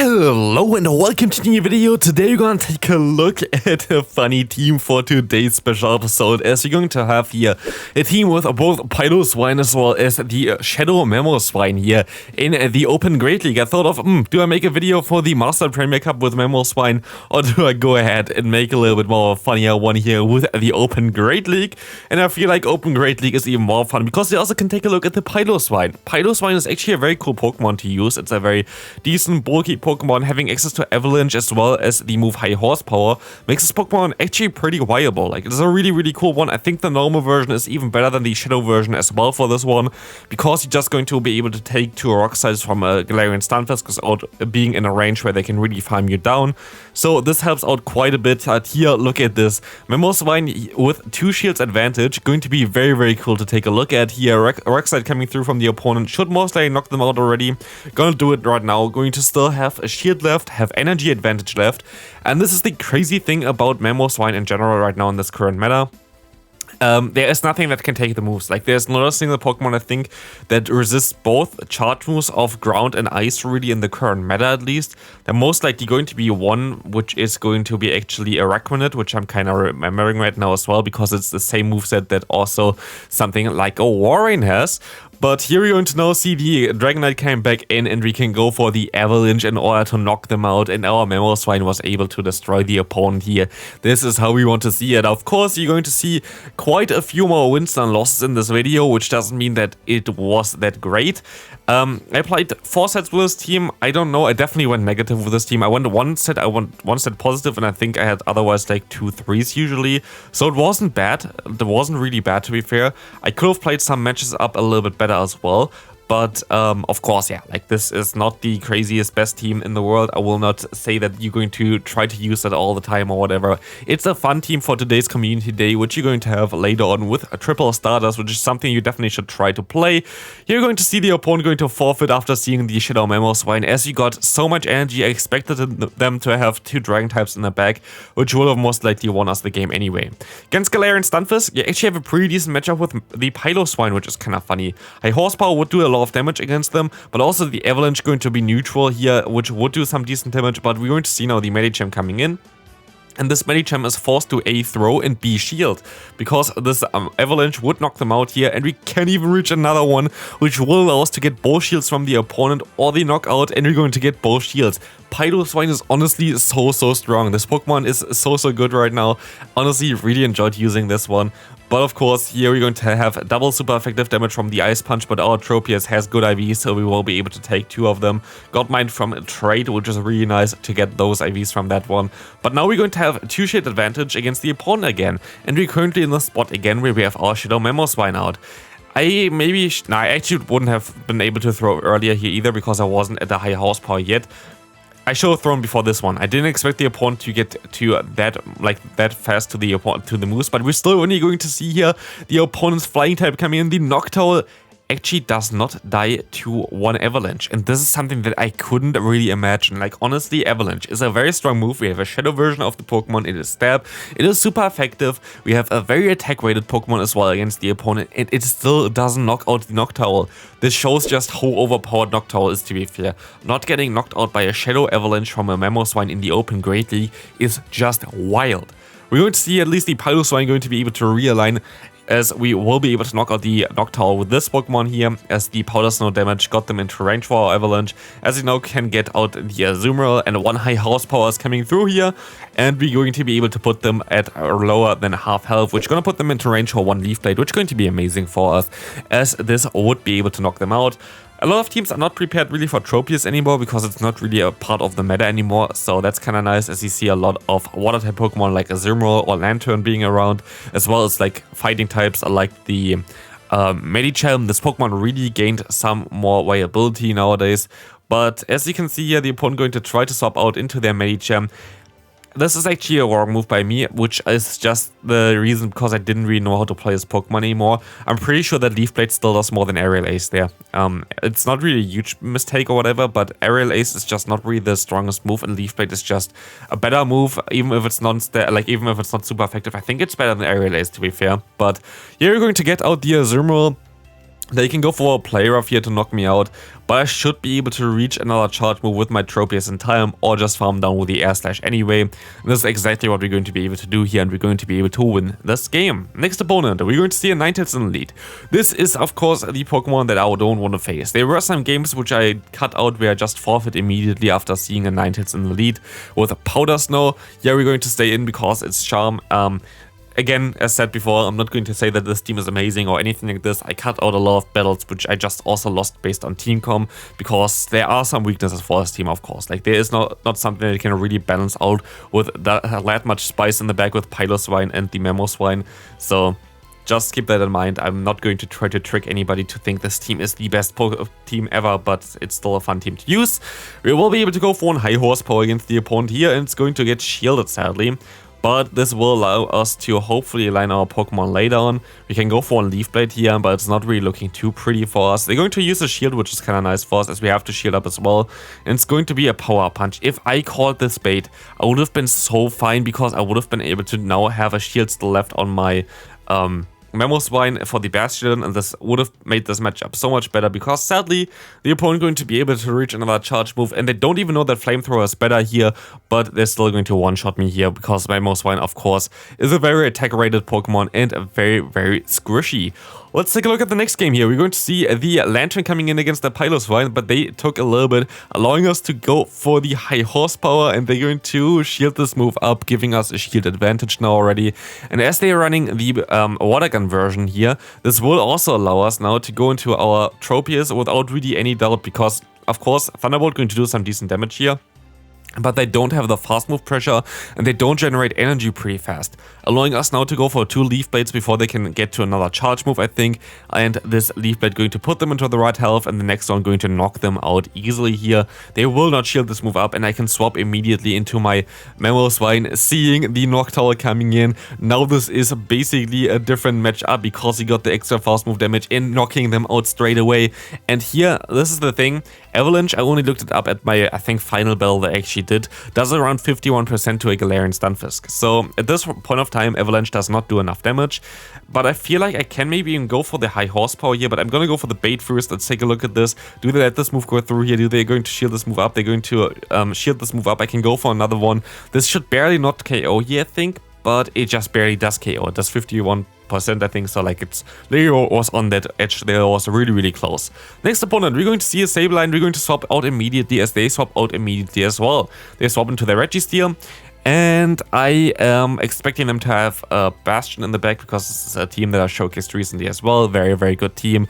Hello and welcome to the new video. Today we're gonna take a look at a funny team for today's special episode, as we're going to have here a team with both Piloswine as well as the Shadow Mamoswine here in the Open Great League. I thought of, do I make a video for the Master Premier Cup with Mamoswine, or do I go ahead and make a little bit more of a funnier one here with the Open Great League? And I feel like Open Great League is even more fun because you also can take a look at the Piloswine. Piloswine is actually a very cool Pokemon to use. It's a very decent, bulky Pokemon. Having access to Avalanche as well as the move High Horsepower makes this Pokemon actually pretty viable. Like, it's a really cool one. I think the normal version is even better than the Shadow version as well for this one, because you're just going to be able to take 2 Rock Slides from a Galarian Stunfisk without being in a range where they can really farm you down. So this helps out quite a bit. Here, look at this. Mamoswine with 2 shields advantage, going to be very cool to take a look at here. Rock Slide coming through from the opponent should most likely knock them out already. Gonna do it right now. Going to still have a shield left, have energy advantage left, and this is the crazy thing about Mamoswine in general right now in this current meta. There is nothing that can take the moves. Like, there's not a single Pokemon, I think, that resists both charge moves of ground and ice, really, in the current meta at least. They're most likely going to be one, which is going to be actually a Araquanid, which I'm kind of remembering right now as well, because it's the same moveset that also something like a Warren has. But here we're going to now see the Dragonite came back in, and we can go for the Avalanche in order to knock them out, and our Mamoswine was able to destroy the opponent here. This is how we want to see it. Of course, you're going to see quite a few more wins than losses in this video, which doesn't mean that it was that great. I played 4 sets with this team. I don't know, I definitely went negative with this team. I went one set positive, and I think I had otherwise like 2 3s usually. So it wasn't bad. It wasn't really bad, to be fair. I could have played some matches up a little bit better as well, but of course, yeah, like, this is not the craziest best team in the world. I will not say that you're going to try to use it all the time or whatever. It's a fun team for today's community day, which you're going to have later on with a triple starters, which is something you definitely should try to play. You're going to see the opponent going to forfeit after seeing the Shadow Mamoswine, as you got so much energy. I expected them to have 2 dragon types in the back, which would have most likely won us the game anyway. Against Galarian Stunfisk, you actually have a pretty decent matchup with the Piloswine, which is kind of funny. High Horsepower would do a lot of damage against them, but also the Avalanche going to be neutral here, which would do some decent damage. But we're going to see now the Medicham coming in, and this Medicham is forced to A, throw, and B, shield, because this Avalanche would knock them out here, and we can even reach another one, which will allow us to get both shields from the opponent or the knockout, and we're going to get both shields. Piloswine is honestly so strong. This Pokemon is so good right now. Honestly, really enjoyed using this one. But of course, here we're going to have double super effective damage from the Ice Punch, but our Tropius has good IVs, so we will be able to take 2 of them. Got mine from a trade, which is really nice to get those IVs from that one. But now we're going to have 2 shield advantage against the opponent again, and we're currently in the spot again where we have our Shadow Mamoswine out. I actually wouldn't have been able to throw earlier here either, because I wasn't at the high horsepower yet. I should have thrown before this one. I didn't expect the opponent to get to that fast to the moves, but we're still only going to see here the opponent's flying type coming in. The Noctowl actually does not die to 1 Avalanche, and this is something that I couldn't really imagine. Like, honestly, Avalanche is a very strong move. We have a Shadow version of the Pokemon. It is stab. It is super effective. We have a very attack rated Pokemon as well against the opponent, and it still doesn't knock out the Noctowl. This shows just how overpowered Noctowl is, to be fair. Not getting knocked out by a Shadow Avalanche from a Mamoswine in the Open Great League is just wild. We're going to see at least the Piloswine going to be able to realign, as we will be able to knock out the Noctowl with this Pokemon here, as the Powder Snow damage got them into range for our Avalanche. As you know, can get out the Azumarill, and 1 high horsepower is coming through here, and we're going to be able to put them at lower than half health, which is going to put them into range for 1 Leaf Blade, which is going to be amazing for us, as this would be able to knock them out. A lot of teams are not prepared really for Tropius anymore, because it's not really a part of the meta anymore, so that's kind of nice, as you see a lot of water type Pokemon like Azumarill or Lantern being around, as well as like fighting types like the Medicham. This Pokemon really gained some more viability nowadays, but as you can see here, the opponent going to try to swap out into their Medicham. This is actually a wrong move by me, which is just the reason because I didn't really know how to play this Pokemon anymore. I'm pretty sure that Leaf Blade still does more than Aerial Ace there. It's not really a huge mistake or whatever, but Aerial Ace is just not really the strongest move, and Leaf Blade is just a better move, even if it's not super effective. I think it's better than Aerial Ace, to be fair. But here you're going to get out the Azumarill They can go for a play rough here to knock me out, but I should be able to reach another charge move with my Tropius in time, or just farm down with the air slash anyway. And this is exactly what we're going to be able to do here, and we're going to be able to win this game. Next opponent, we're going to see a Ninetales in the lead. This is of course the Pokemon that I don't want to face. There were some games which I cut out where I just forfeit immediately after seeing a Ninetales in the lead with a Powder Snow. Yeah, we're going to stay in because it's Charm. Again, as said before, I'm not going to say that this team is amazing or anything like this. I cut out a lot of battles, which I just also lost based on team com, because there are some weaknesses for this team, of course. Like, there is not something that you can really balance out with that much spice in the back with Piloswine and the Mamoswine. So just keep that in mind. I'm not going to try to trick anybody to think this team is the best team ever, but it's still a fun team to use. We will be able to go for one high horsepower against the opponent here, and it's going to get shielded, sadly. But this will allow us to hopefully align our Pokemon later on. We can go for a Leaf Blade here, but it's not really looking too pretty for us. They're going to use a shield, which is kind of nice for us, as we have to shield up as well. And it's going to be a Power Punch. If I called this bait, I would have been so fine, because I would have been able to now have a shield still left on my Mamoswine for the Bastion, and this would have made this matchup so much better, because sadly the opponent going to be able to reach another charge move, and they don't even know that Flamethrower is better here, but they're still going to one-shot me here, because Mamoswine, of course, is a very attack-rated Pokemon and a very, very squishy. Let's take a look at the next game here. We're going to see the Lantern coming in against the Piloswine, but they took a little bit, allowing us to go for the high horsepower, and they're going to shield this move up, giving us a shield advantage now already. And as they are running the water gun version here, this will also allow us now to go into our Tropius without really any doubt, because of course Thunderbolt going to do some decent damage here, but they don't have the fast move pressure, and they don't generate energy pretty fast, allowing us now to go for 2 Leaf Blades before they can get to another charge move, I think. And this Leaf Blade going to put them into the right health, and the next one going to knock them out easily here. They will not shield this move up, and I can swap immediately into my Mamoswine, seeing the Noctowl coming in. Now this is basically a different matchup, because he got the extra fast move damage and knocking them out straight away. And here, this is the thing, Avalanche, I only looked it up at my, I think, final battle that I actually did, does around 51% to a Galarian Stunfisk. So at this point of time, Avalanche does not do enough damage, but I feel like I can maybe even go for the high horsepower here, but I'm gonna go for the bait first. Let's take a look at this. Do they let this move go through here? Do they going to shield this move up? They're going to shield this move up. I can go for another one. This should barely not KO here, I think, but it just barely does KO. It does 51%, I think, so like it's literally was on that edge there, was really, really close. Next opponent, we're going to see a Sableye. We're going to swap out immediately, as they swap out immediately as well. They swap into their Registeel, and I am expecting them to have a Bastion in the back, because this is a team that I showcased recently as well. Very, very good team.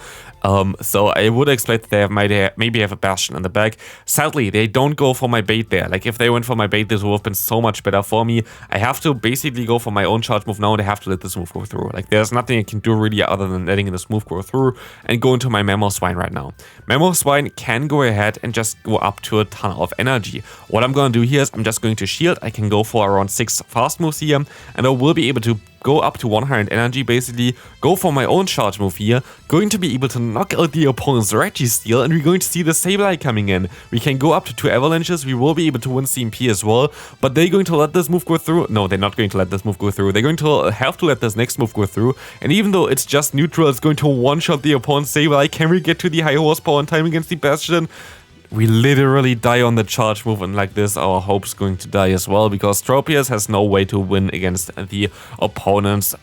So I would expect that they maybe have a Bastion in the back. Sadly, they don't go for my bait there. Like, if they went for my bait, this would have been so much better for me. I have to basically go for my own charge move now, and I have to let this move go through. Like, there's nothing I can do really other than letting this move go through and go into my Mamoswine right now. Mamoswine can go ahead and just go up to a ton of energy. What I'm going to do here is I'm just going to shield. I can go for around 6 fast moves here, and I will be able to go up to 100 energy, basically, go for my own charge move here, going to be able to knock out the opponent's Registeel, and we're going to see the Sableye coming in. We can go up to 2 Avalanches, we will be able to win CMP as well, but they're going to let this move go through. No, they're not going to let this move go through. They're going to have to let this next move go through, and even though it's just neutral, it's going to one-shot the opponent's Sableye. Can we get to the high horsepower in time against the Bastion? We literally die on the charge move, and like this, our hope's going to die as well, because Tropius has no way to win against the opponent's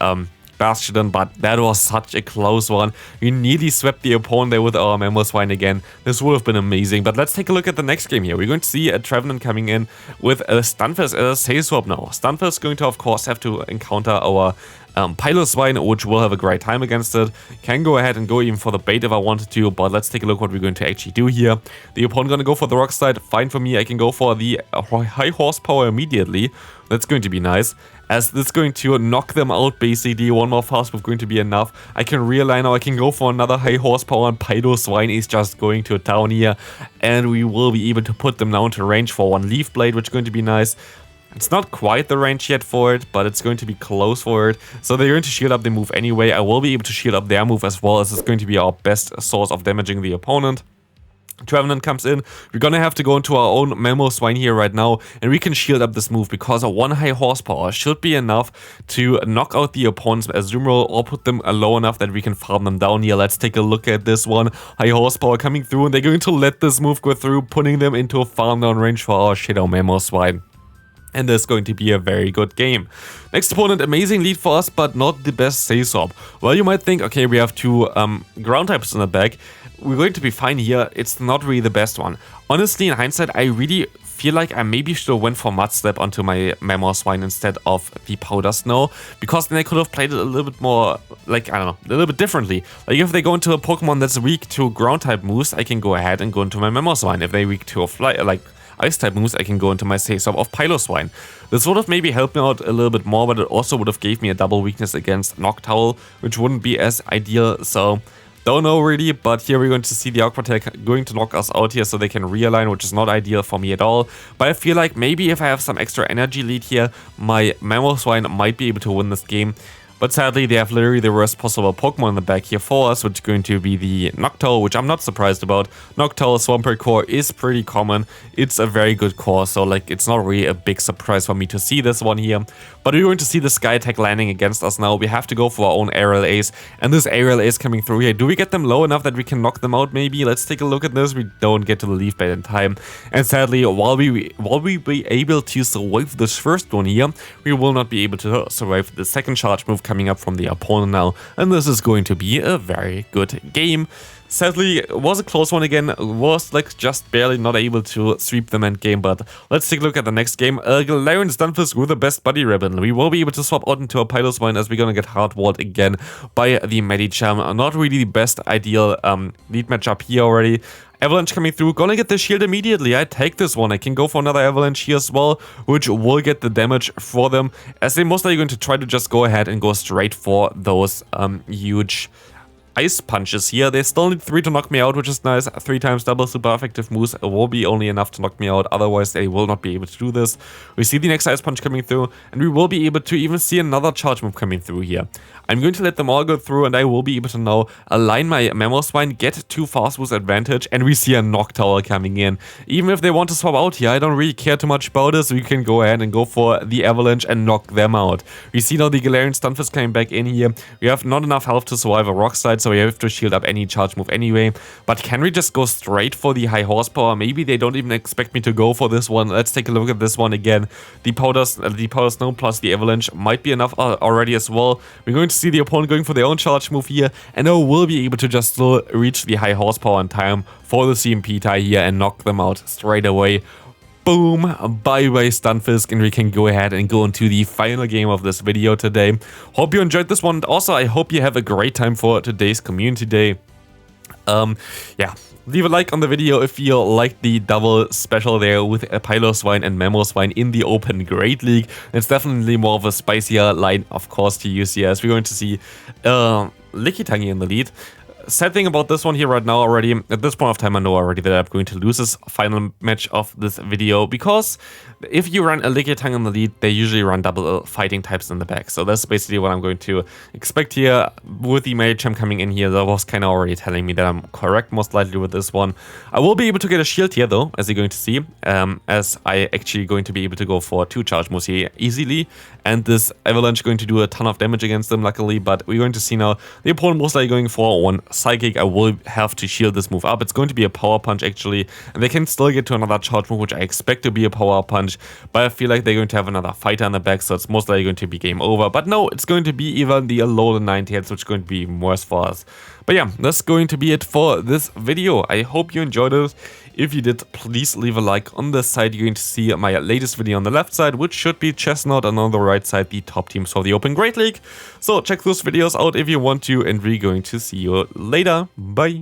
Bastion, but that was such a close one. We nearly swept the opponent there with our Mamoswine again. This would have been amazing, but let's take a look at the next game here. We're going to see a Trevenant coming in with a Stunfisk as a Sail Swap now. Stunfisk is going to, of course, have to encounter our Piloswine, which will have a great time against it. Can go ahead and go even for the bait if I wanted to, but let's take a look what we're going to actually do here. The opponent gonna go for the Rock Slide. Fine for me. I can go for the high horsepower immediately. That's going to be nice, as this is going to knock them out basically. One more fast move going to be enough. I can realign now. I can go for another high horsepower, and Piloswine is just going to town here, and we will be able to put them down to range for 1 Leaf Blade, which is going to be nice. It's not quite the range yet for it, but it's going to be close for it. So they're going to shield up the move anyway. I will be able to shield up their move as well, as it's going to be our best source of damaging the opponent. Trevenant comes in, we're gonna have to go into our own Mamoswine here right now, and we can shield up this move because a 1 high horsepower should be enough to knock out the opponent's zoom roll or put them low enough that we can farm them down here. Let's take a look at this one. High horsepower coming through, and they're going to let this move go through, putting them into a farm down range for our Shadow Mamoswine. And this is going to be a very good game. Next opponent, amazing lead for us, but not the best say-swap. Well, you might think, okay, we have two ground types in the back. We're going to be fine here. It's not really the best one. Honestly, in hindsight, I really feel like I maybe should have went for Mud Step onto my Mamoswine instead of the Powder Snow, because then I could have played it a little bit more, like, I don't know, a little bit differently. Like, if they go into a Pokemon that's weak to ground type moves, I can go ahead and go into my Mamoswine. If they're weak to a fly, like ice type moves, I can go into my say-swap of Piloswine. This would have maybe helped me out a little bit more, but it also would have gave me a double weakness against Noctowl, which wouldn't be as ideal, so don't know really. But here we're going to see the Aqua Tail going to knock us out here so they can realign, which is not ideal for me at all. But I feel like maybe if I have some extra energy lead here, my Mamoswine might be able to win this game. But sadly, they have literally the worst possible Pokemon in the back here for us, which is going to be the Noctowl, which I'm not surprised about. Noctowl Swampert core is pretty common. It's a very good core, so like it's not really a big surprise for me to see this one here. But we're going to see the Sky Attack landing against us now. We have to go for our own Aerial Ace, and this Aerial Ace coming through here. Do we get them low enough that we can knock them out maybe? Let's take a look at this. We don't get to the Leaf Bait in time. And sadly, while we be able to survive this first one here, we will not be able to survive the second charge move coming up from the opponent now, and this is going to be a very good game. Sadly, it was a close one again, was like just barely not able to sweep them end game, but let's take a look at the next game. Galarian Stunfisk with the best buddy ribbon. We will be able to swap out into a Piloswine as we're gonna get hardwalled again by the Medicham. Not really the best ideal lead matchup here already. Avalanche coming through, gonna get the shield immediately. I take this one. I can go for another Avalanche here as well, which will get the damage for them, as they most likely going to try to just go ahead and go straight for those huge Ice Punches here. They still need 3 to knock me out, which is nice. 3 times double super effective moves will be only enough to knock me out, otherwise they will not be able to do this. We see the next Ice Punch coming through, and we will be able to even see another charge move coming through here. I'm going to let them all go through, and I will be able to now align my Mamoswine, get 2 fast moves advantage, and we see a Noctowl coming in. Even if they want to swap out here, I don't really care too much about this. We can go ahead and go for the Avalanche and knock them out. We see now the Galarian Stunfisk coming back in here. We have not enough health to survive a Rock Slide, so we have to shield up any charge move anyway. But can we just go straight for the high horsepower? Maybe they don't even expect me to go for this one. Let's take a look at this one again. The Powder Snow plus the Avalanche might be enough already as well. We're going to see the opponent going for their own charge move here, and I will be able to just still reach the high horsepower in time for the CMP tie here and knock them out straight away. Boom, bye-bye Stunfisk, and we can go ahead and go into the final game of this video today. Hope you enjoyed this one, and also I hope you have a great time for today's community day. Yeah, leave a like on the video if you like the double special there with a Piloswine and Mamoswine in the Open Great League. It's definitely more of a spicier line, of course, to use here, as we're going to see Lickitungy in the lead. Sad thing about this one here right now already, at this point of time I know already that I'm going to lose this final match of this video, because if you run a Lickitungy in the lead, they usually run double fighting types in the back. So that's basically what I'm going to expect here with the Medicham coming in here. That was kind of already telling me that I'm correct most likely with this one. I will be able to get a shield here though, as you're going to see, as I actually going to be able to go for 2 charge moves here easily, and this Avalanche going to do a ton of damage against them luckily. But we're going to see now the opponent most likely going for 1 Psychic. I will have to shield this move up. It's going to be a Power Punch actually, and they can still get to another charge move, which I expect to be a Power Punch, but I feel like they're going to have another fighter in the back, so it's most likely going to be game over. But no, it's going to be even the low 90 hits, which is going to be even worse for us. But yeah, that's going to be it for this video. I hope you enjoyed it. If you did, please leave a like. On this side, you're going to see my latest video on the left side, which should be Chestnut, and on the right side, the top teams for the Open Great League. So check those videos out if you want to, and we're going to see you later. Bye.